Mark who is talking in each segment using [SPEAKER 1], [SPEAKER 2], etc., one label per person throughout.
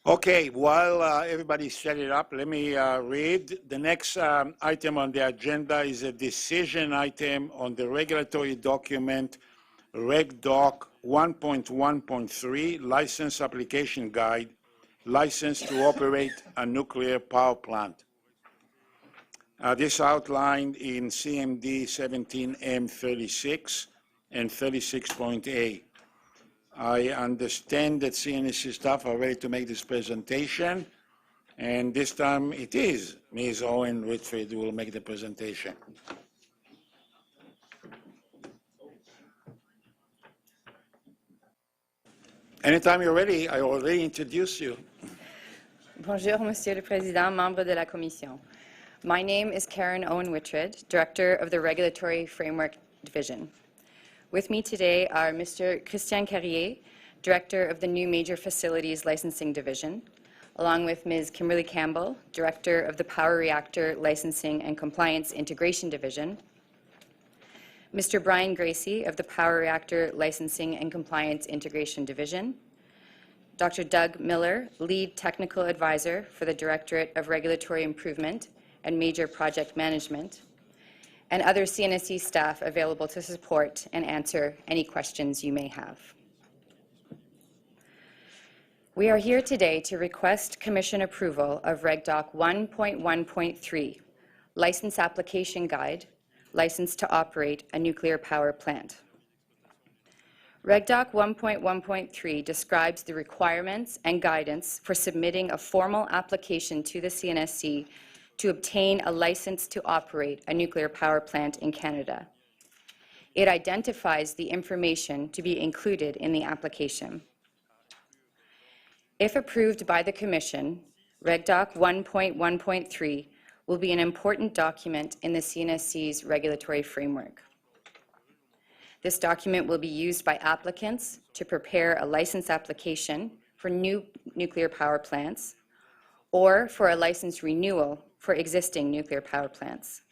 [SPEAKER 1] Okay, while everybody set it up, let me read. The next item on the agenda is a decision item on the regulatory document REGDOC-1.1.3 License Application Guide, License to Operate a Nuclear Power Plant. This outlined in CMD 17M36 and 36.A. I understand that CNSC staff are ready to make this presentation, and this time it is Ms. Owen Whitfield who will make the presentation. Anytime you're ready, I already introduced you.
[SPEAKER 2] Bonjour, Monsieur le Président, membres de la Commission. My name is Karen Owen-Whitred, Director of the Regulatory Framework Division. With me today are Mr. Christian Carrier, Director of the New Major Facilities Licensing Division, along with Ms. Kimberly Campbell, Director of the Power Reactor Licensing and Compliance Integration Division, Mr. Brian Gracie of the Power Reactor Licensing and Compliance Integration Division, Dr. Doug Miller, Lead Technical Advisor for the Directorate of Regulatory Improvement and Major Project Management, and other CNSC staff available to support and answer any questions you may have. We are here today to request Commission approval of REGDOC 1.1.3, License Application Guide, License to Operate a Nuclear Power Plant. REGDOC 1.1.3 describes the requirements and guidance for submitting a formal application to the CNSC to obtain a license to operate a nuclear power plant in Canada. It identifies the information to be included in the application. If approved by the Commission, REGDOC 1.1.3 will be an important document in the CNSC's regulatory framework. This document will be used by applicants to prepare a license application for new nuclear power plants or for a license renewal for existing nuclear power plants.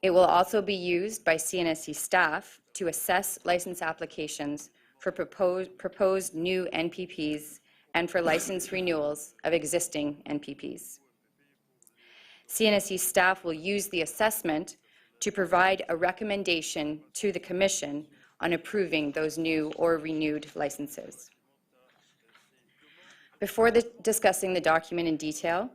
[SPEAKER 2] It will also be used by CNSC staff to assess license applications for proposed new NPPs and for license renewals of existing NPPs. CNSC staff will use the assessment to provide a recommendation to the Commission on approving those new or renewed licenses. Before discussing the document in detail,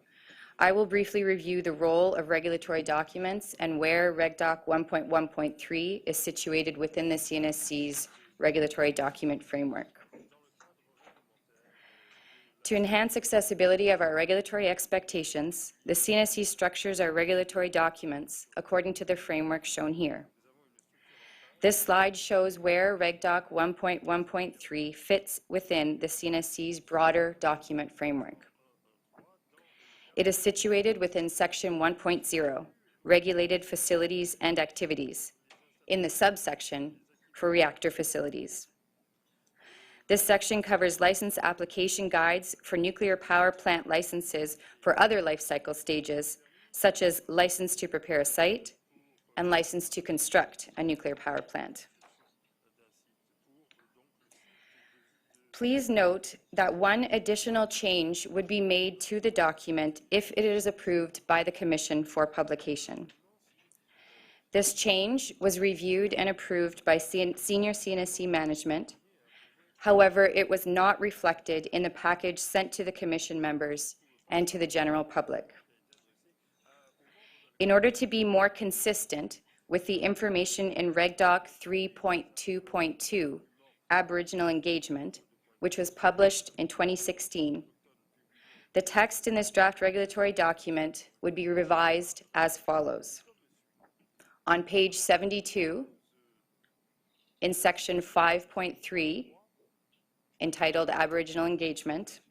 [SPEAKER 2] I will briefly review the role of regulatory documents and where REGDOC 1.1.3 is situated within the CNSC's regulatory document framework. To enhance accessibility of our regulatory expectations, the CNSC structures our regulatory documents according to the framework shown here. This slide shows where REGDOC 1.1.3 fits within the CNSC's broader document framework. It is situated within Section 1.0, Regulated Facilities and Activities, in the subsection for reactor facilities. This section covers license application guides for nuclear power plant licenses for other life cycle stages, such as license to prepare a site and license to construct a nuclear power plant. Please note that one additional change would be made to the document if it is approved by the Commission for publication. This change was reviewed and approved by senior CNSC management. However, it was not reflected in the package sent to the Commission members and to the general public. In order to be more consistent with the information in REGDOC 3.2.2, Aboriginal Engagement, which was published in 2016, the text in this draft regulatory document would be revised as follows. On page 72, in section 5.3, entitled Aboriginal Engagement,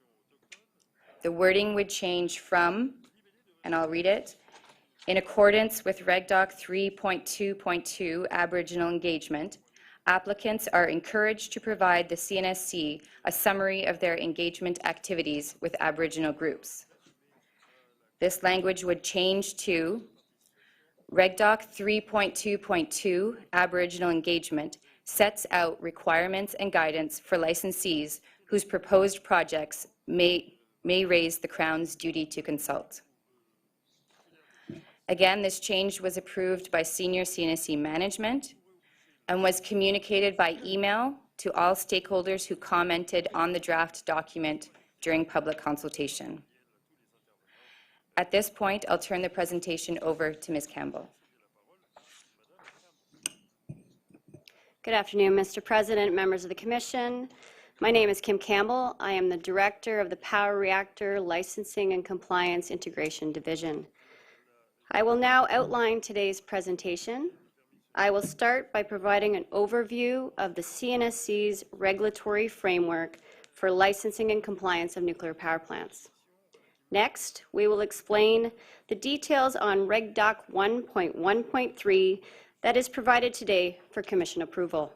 [SPEAKER 2] the wording would change from, and I'll read it, in accordance with REGDOC 3.2.2 Aboriginal Engagement, applicants are encouraged to provide the CNSC a summary of their engagement activities with Aboriginal groups. This language would change to REGDOC 3.2.2 Aboriginal Engagement sets out requirements and guidance for licensees whose proposed projects may raise the Crown's duty to consult. Again, this change was approved by senior CNSC management and was communicated by email to all stakeholders who commented on the draft document during public consultation. At this point, I'll turn the presentation over to Ms. Campbell.
[SPEAKER 3] Good afternoon, Mr. President, members of the Commission. My name is Kim Campbell. I am the Director of the Power Reactor Licensing and Compliance Integration Division. I will now outline today's presentation. I will start by providing an overview of the CNSC's regulatory framework for licensing and compliance of nuclear power plants. Next, we will explain the details on REGDOC-1.1.3 that is provided today for Commission approval.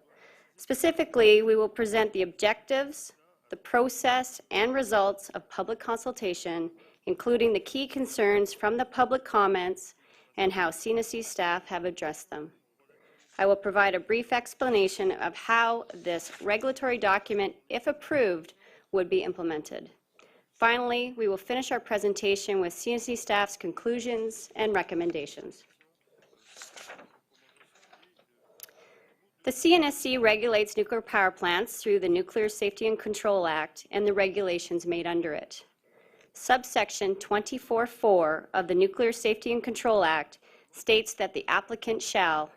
[SPEAKER 3] Specifically, we will present the objectives, the process, and results of public consultation, including the key concerns from the public comments and how CNSC staff have addressed them. I will provide a brief explanation of how this regulatory document, if approved, would be implemented. Finally, we will finish our presentation with CNSC staff's conclusions and recommendations. The CNSC regulates nuclear power plants through the Nuclear Safety and Control Act and the regulations made under it. Subsection 24(4) of the Nuclear Safety and Control Act states that the applicant shall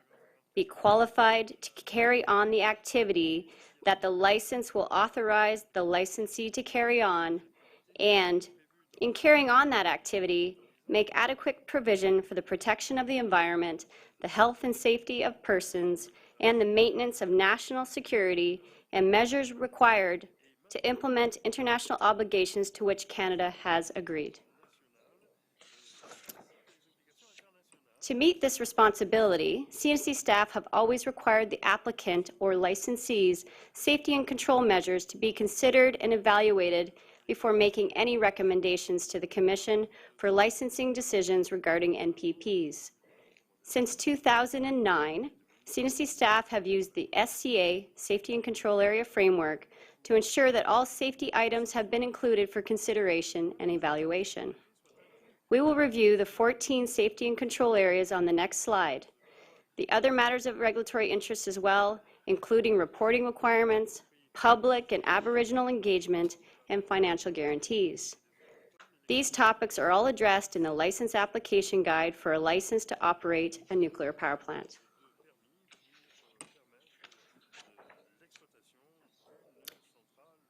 [SPEAKER 3] be qualified to carry on the activity that the license will authorize the licensee to carry on, and, in carrying on that activity, make adequate provision for the protection of the environment, the health and safety of persons, and the maintenance of national security and measures required to implement international obligations to which Canada has agreed. To meet this responsibility, CNSC staff have always required the applicant or licensee's safety and control measures to be considered and evaluated before making any recommendations to the Commission for licensing decisions regarding NPPs. Since 2009, CNSC staff have used the SCA Safety and Control Area Framework to ensure that all safety items have been included for consideration and evaluation. We will review the 14 safety and control areas on the next slide. The other matters of regulatory interest as well, including reporting requirements, public and Aboriginal engagement, and financial guarantees. These topics are all addressed in the License Application Guide for a license to operate a nuclear power plant.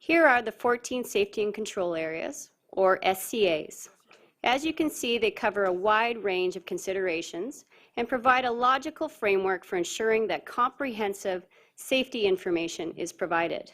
[SPEAKER 3] Here are the 14 safety and control areas, or SCAs. As you can see, they cover a wide range of considerations and provide a logical framework for ensuring that comprehensive safety information is provided.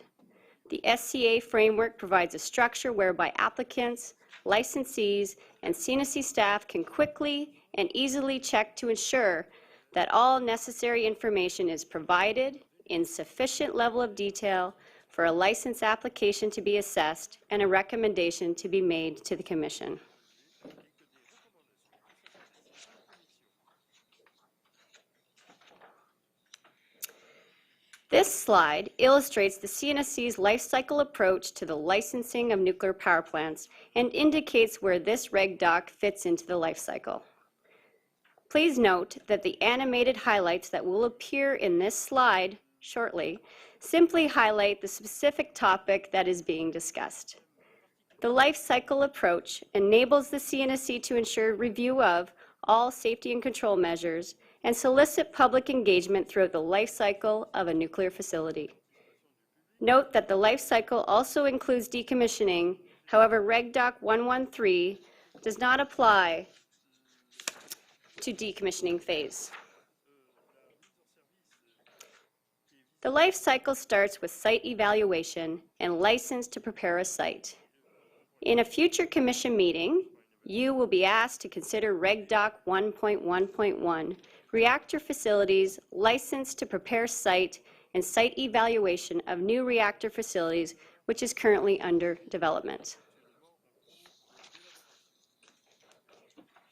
[SPEAKER 3] The SCA framework provides a structure whereby applicants, licensees, and CNSC staff can quickly and easily check to ensure that all necessary information is provided in sufficient level of detail for a license application to be assessed and a recommendation to be made to the Commission. This slide illustrates the CNSC's life cycle approach to the licensing of nuclear power plants and indicates where this REGDOC fits into the life cycle. Please note that the animated highlights that will appear in this slide shortly simply highlight the specific topic that is being discussed. The life cycle approach enables the CNSC to ensure review of all safety and control measures and solicit public engagement throughout the life cycle of a nuclear facility. Note that the life cycle also includes decommissioning. However, REGDOC-1.1.3 does not apply to decommissioning phase. The life cycle starts with site evaluation and license to prepare a site. In a future Commission meeting, you will be asked to consider REGDOC-1.1.1, reactor facilities license to prepare site and site evaluation of new reactor facilities, which is currently under development.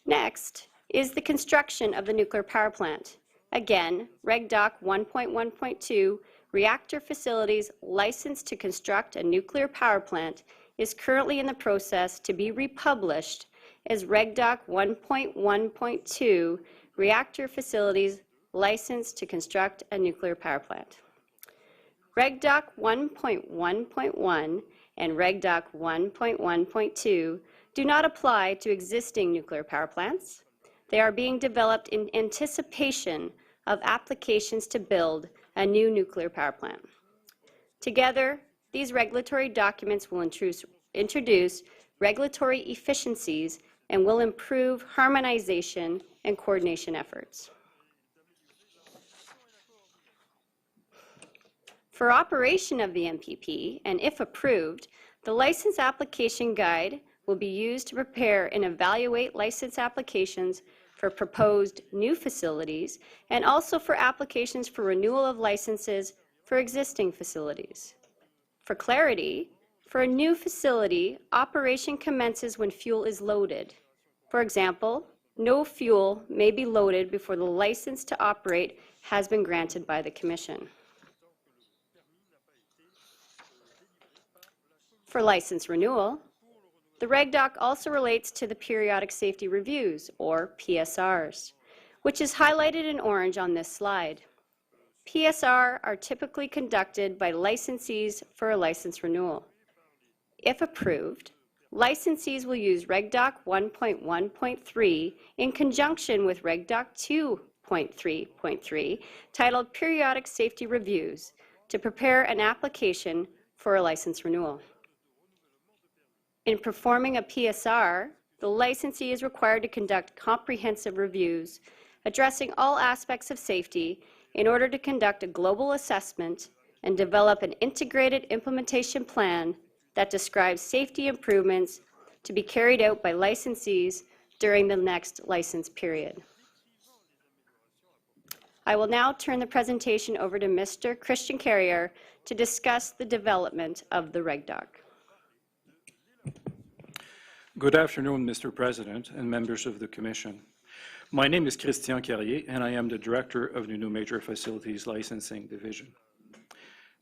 [SPEAKER 3] Next is the construction of the nuclear power plant. Again, REGDOC 1.1.2, reactor facilities licensed to construct a nuclear power plant, is currently in the process to be republished as REGDOC-1.1.2 Reactor Facilities License to Construct a Nuclear Power Plant. REGDOC 1.1.1 and REGDOC 1.1.2 do not apply to existing nuclear power plants. They are being developed in anticipation of applications to build a new nuclear power plant. Together, these regulatory documents will introduce regulatory efficiencies and will improve harmonization and coordination efforts. For operation of the NPP, and if approved, the license application guide will be used to prepare and evaluate license applications for proposed new facilities and also for applications for renewal of licenses for existing facilities. For clarity, for a new facility, operation commences when fuel is loaded. For example, no fuel may be loaded before the license to operate has been granted by the Commission. For license renewal, the REGDOC also relates to the periodic safety reviews, or PSRs, which is highlighted in orange on this slide. PSR are typically conducted by licensees for a license renewal. If approved, licensees will use REGDOC 1.1.3 in conjunction with REGDOC 2.3.3, titled Periodic Safety Reviews, to prepare an application for a license renewal. In performing a PSR, the licensee is required to conduct comprehensive reviews addressing all aspects of safety in order to conduct a global assessment and develop an integrated implementation plan that describes safety improvements to be carried out by licensees during the next license period. I will now turn the presentation over to Mr. Christian Carrier to discuss the development of the REGDOC.
[SPEAKER 4] Good afternoon, Mr. President and members of the Commission. My name is Christian Carrier, and I am the Director of the New Major Facilities Licensing Division.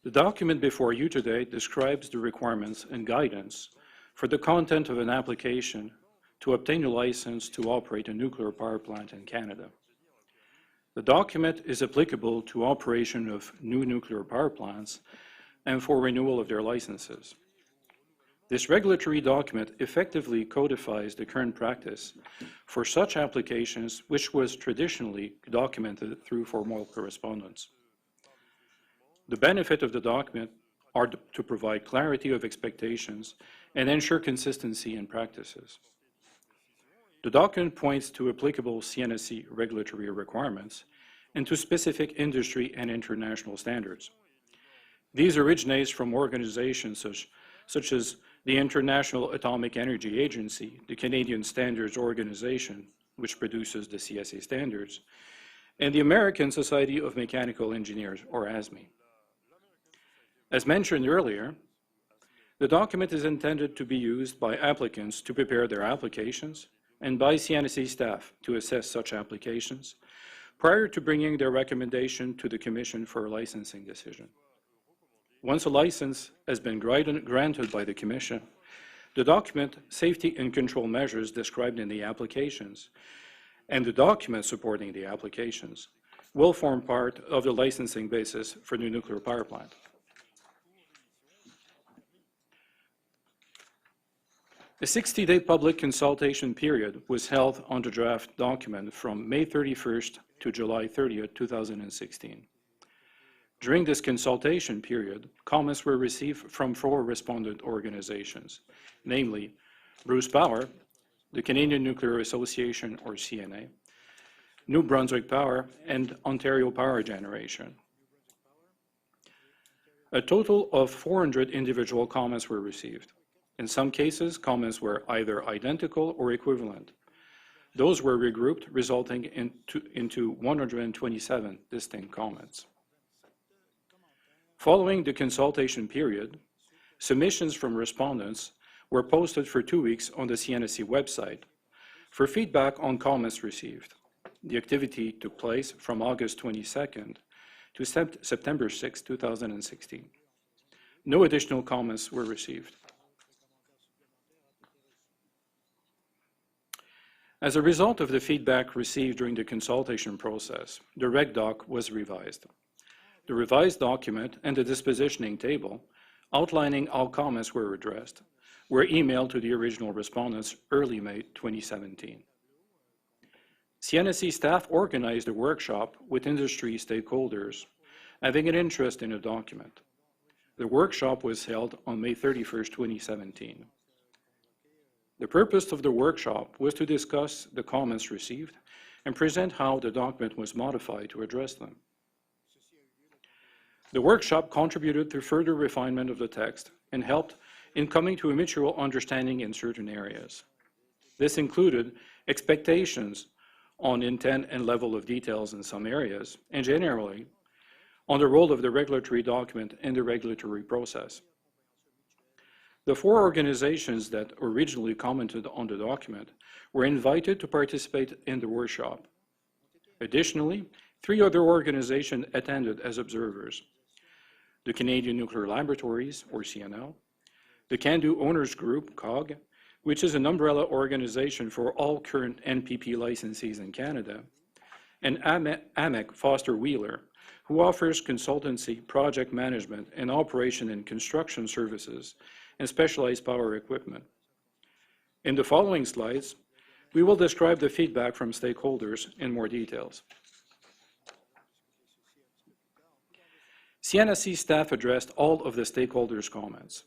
[SPEAKER 4] The document before you today describes the requirements and guidance for the content of an application to obtain a license to operate a nuclear power plant in Canada. The document is applicable to operation of new nuclear power plants and for renewal of their licenses. This regulatory document effectively codifies the current practice for such applications, which was traditionally documented through formal correspondence. The benefit of the document are to provide clarity of expectations and ensure consistency in practices. The document points to applicable CNSC regulatory requirements and to specific industry and international standards. These originate from organizations such as the International Atomic Energy Agency, the Canadian Standards Organization, which produces the CSA standards, and the American Society of Mechanical Engineers, or ASME. As mentioned earlier, the document is intended to be used by applicants to prepare their applications and by CNSC staff to assess such applications prior to bringing their recommendation to the Commission for a licensing decision. Once a license has been granted by the Commission, the document safety and control measures described in the applications and the documents supporting the applications will form part of the licensing basis for the nuclear power plant. A 60-day public consultation period was held on the draft document from May 31st to July 30th, 2016. During this consultation period, comments were received from 4 respondent organizations, namely Bruce Power, the Canadian Nuclear Association, or CNA, New Brunswick Power, and Ontario Power Generation. A total of 400 individual comments were received. In some cases, comments were either identical or equivalent. Those were regrouped, resulting into 127 distinct comments. Following the consultation period, submissions from respondents were posted for 2 weeks on the CNSC website for feedback on comments received. The activity took place from August 22nd to September 6, 2016. No additional comments were received. As a result of the feedback received during the consultation process, the REGDOC was revised. The revised document and the dispositioning table, outlining how comments were addressed, were emailed to the original respondents early May 2017. CNSC staff organized a workshop with industry stakeholders having an interest in the document. The workshop was held on May 31, 2017. The purpose of the workshop was to discuss the comments received and present how the document was modified to address them. The workshop contributed to further refinement of the text and helped in coming to a mutual understanding in certain areas. This included expectations on intent and level of details in some areas, and generally, on the role of the regulatory document in the regulatory process. The 4 organizations that originally commented on the document were invited to participate in the workshop. Additionally, 3 other organizations attended as observers: the Canadian Nuclear Laboratories, or CNL, the Can-Do Owners Group, COG, which is an umbrella organization for all current NPP licensees in Canada, and AMEC Foster Wheeler, who offers consultancy, project management, and operation and construction services and specialized power equipment. In the following slides, we will describe the feedback from stakeholders in more details. CNSC staff addressed all of the stakeholders' comments.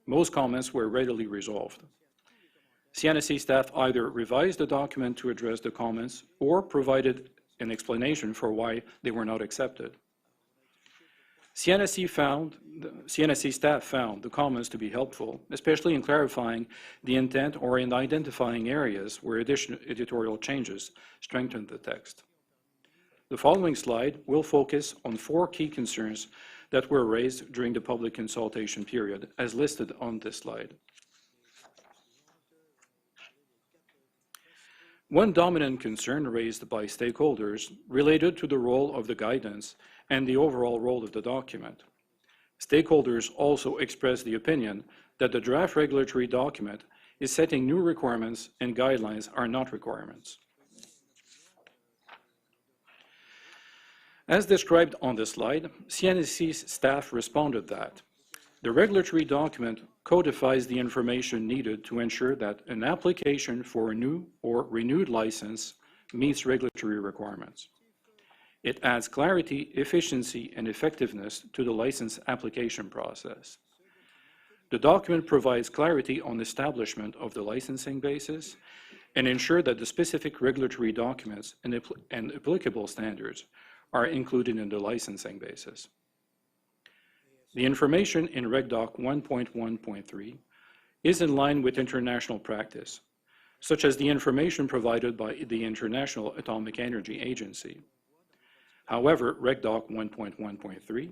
[SPEAKER 4] Most comments were readily resolved. CNSC staff either revised the document to address the comments or provided an explanation for why they were not accepted. CNSC staff found the comments to be helpful, especially in clarifying the intent or in identifying areas where additional editorial changes strengthened the text. The following slide will focus on 4 key concerns that were raised during the public consultation period, as listed on this slide. One dominant concern raised by stakeholders related to the role of the guidance and the overall role of the document. Stakeholders also expressed the opinion that the draft regulatory document is setting new requirements and guidelines are not requirements. As described on this slide, CNSC's staff responded that the regulatory document codifies the information needed to ensure that an application for a new or renewed license meets regulatory requirements. It adds clarity, efficiency, and effectiveness to the license application process. The document provides clarity on establishment of the licensing basis and ensure that the specific regulatory documents and applicable standards are included in the licensing basis. The information in REGDOC-1.1.3 is in line with international practice, such as the information provided by the International Atomic Energy Agency. However, REGDOC-1.1.3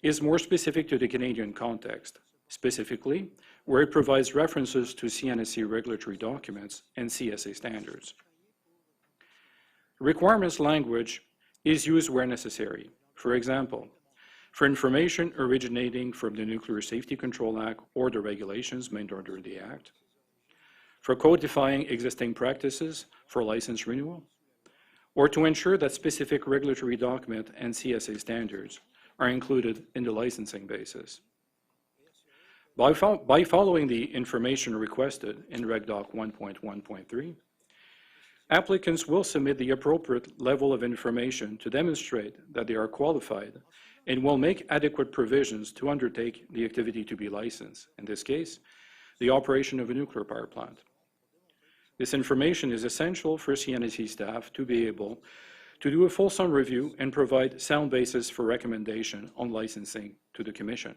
[SPEAKER 4] is more specific to the Canadian context, specifically where it provides references to CNSC regulatory documents and CSA standards. Requirements language is used where necessary. For example, for information originating from the Nuclear Safety Control Act or the regulations made under the Act, for codifying existing practices for license renewal, or to ensure that specific regulatory document and CSA standards are included in the licensing basis. By following the information requested in REGDOC 1.1.3, applicants will submit the appropriate level of information to demonstrate that they are qualified and will make adequate provisions to undertake the activity to be licensed, in this case, the operation of a nuclear power plant. This information is essential for CNSC staff to be able to do a fulsome review and provide sound basis for recommendation on licensing to the Commission.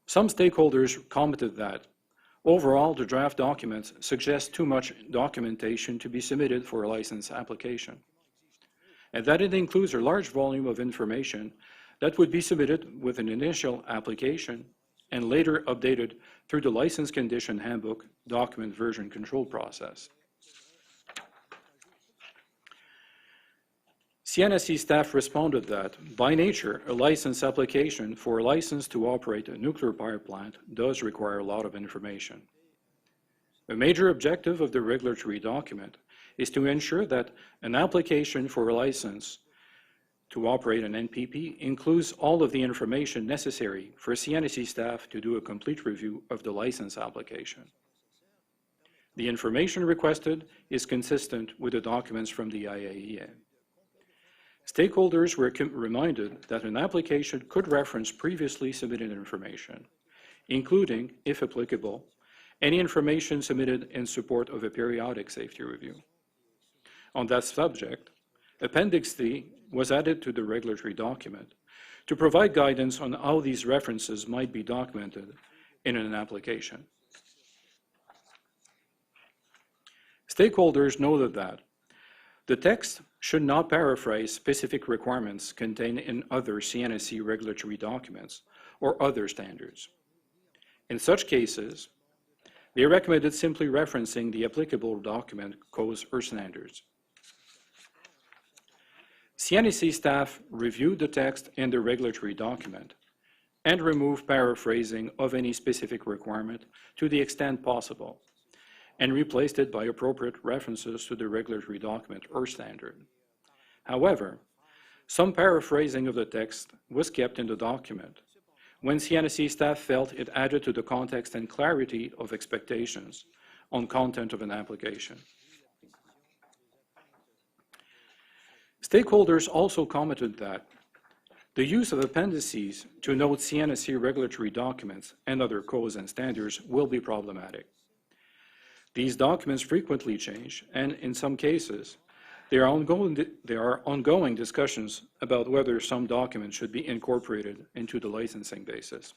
[SPEAKER 4] Some stakeholders commented that, overall, the draft documents suggest too much documentation to be submitted for a license application, and that it includes a large volume of information that would be submitted with an initial application and later updated through the License Condition Handbook document version control process. CNSC staff responded that, by nature, a license application for a license to operate a nuclear power plant does require a lot of information. A major objective of the regulatory document is to ensure that an application for a license to operate an NPP includes all of the information necessary for CNSC staff to do a complete review of the license application. The information requested is consistent with the documents from the IAEA. Stakeholders were reminded that an application could reference previously submitted information, including, if applicable, any information submitted in support of a periodic safety review. On that subject, Appendix C was added to the regulatory document to provide guidance on how these references might be documented in an application. Stakeholders noted that the text should not paraphrase specific requirements contained in other CNSC regulatory documents or other standards. In such cases, they recommended simply referencing the applicable document codes or standards. CNSC staff reviewed the text in the regulatory document and removed paraphrasing of any specific requirement to the extent possible, and replaced it by appropriate references to the regulatory document or standard. However, some paraphrasing of the text was kept in the document when CNSC staff felt it added to the context and clarity of expectations on content of an application. Stakeholders also commented that the use of appendices to note CNSC regulatory documents and other codes and standards will be problematic. These documents frequently change, and in some cases, there are ongoing discussions about whether some documents should be incorporated into the licensing basis.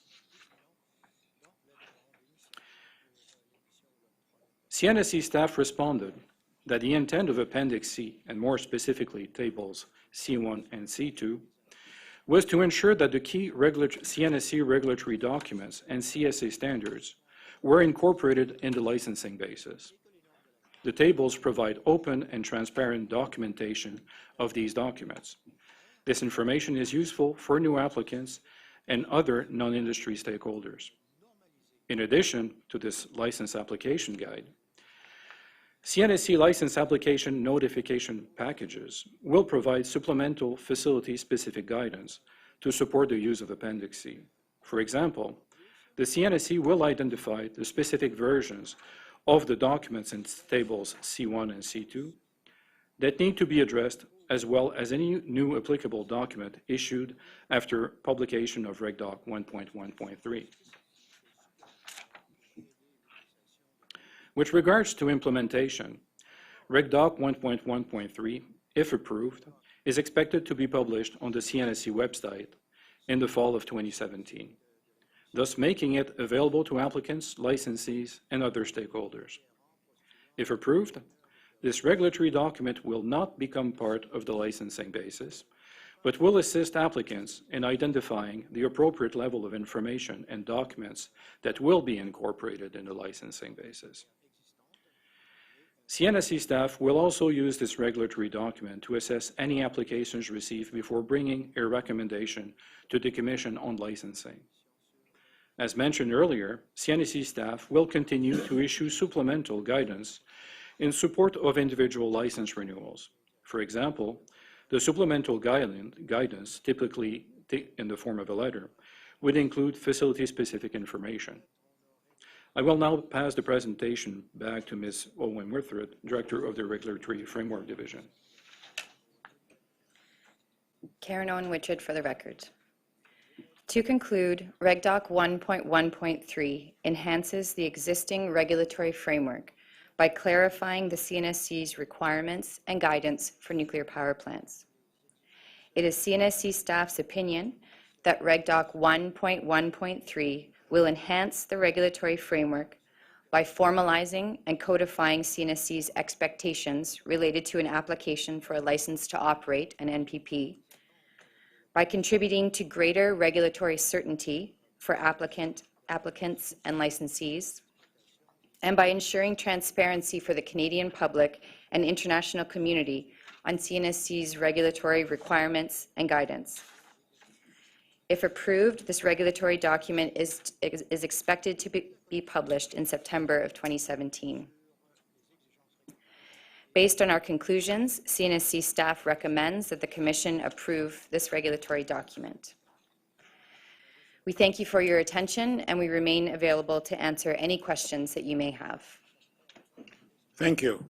[SPEAKER 4] CNSC staff responded that the intent of Appendix C, and more specifically tables C1 and C2, was to ensure that the key CNSC regulatory documents and CSA standards were incorporated in the licensing basis. The tables provide open and transparent documentation of these documents. This information is useful for new applicants and other non-industry stakeholders. In addition to this license application guide, CNSC license application notification packages will provide supplemental facility-specific guidance to support the use of Appendix C. For example, the CNSC will identify the specific versions of the documents in tables C1 and C2 that need to be addressed, as well as any new applicable document issued after publication of REGDOC-1.1.3. With regards to implementation, REGDOC-1.1.3, if approved, is expected to be published on the CNSC website in the fall of 2017, thus making it available to applicants, licensees, and other stakeholders. If approved, this regulatory document will not become part of the licensing basis, but will assist applicants in identifying the appropriate level of information and documents that will be incorporated in the licensing basis. CNSC staff will also use this regulatory document to assess any applications received before bringing a recommendation to the Commission on licensing. As mentioned earlier, CNSC staff will continue to issue supplemental guidance in support of individual license renewals. For example, the supplemental guidance, typically in the form of a letter, would include facility-specific information. I will now pass the presentation back to Ms. Owen-Withroth, Director of the Regulatory Framework Division.
[SPEAKER 2] Karen Owen-Withroth for the record. To conclude, REGDOC 1.1.3 enhances the existing regulatory framework by clarifying the CNSC's requirements and guidance for nuclear power plants. It is CNSC staff's opinion that REGDOC 1.1.3 will enhance the regulatory framework by formalizing and codifying CNSC's expectations related to an application for a license to operate an NPP, by contributing to greater regulatory certainty for applicants and licensees, and by ensuring transparency for the Canadian public and international community on CNSC's regulatory requirements and guidance. If approved, this regulatory document is expected to be published in September of 2017. Based on our conclusions, CNSC staff recommends that the Commission approve this regulatory document. We thank you for your attention, and we remain available to answer any questions that you may have.
[SPEAKER 1] Thank you.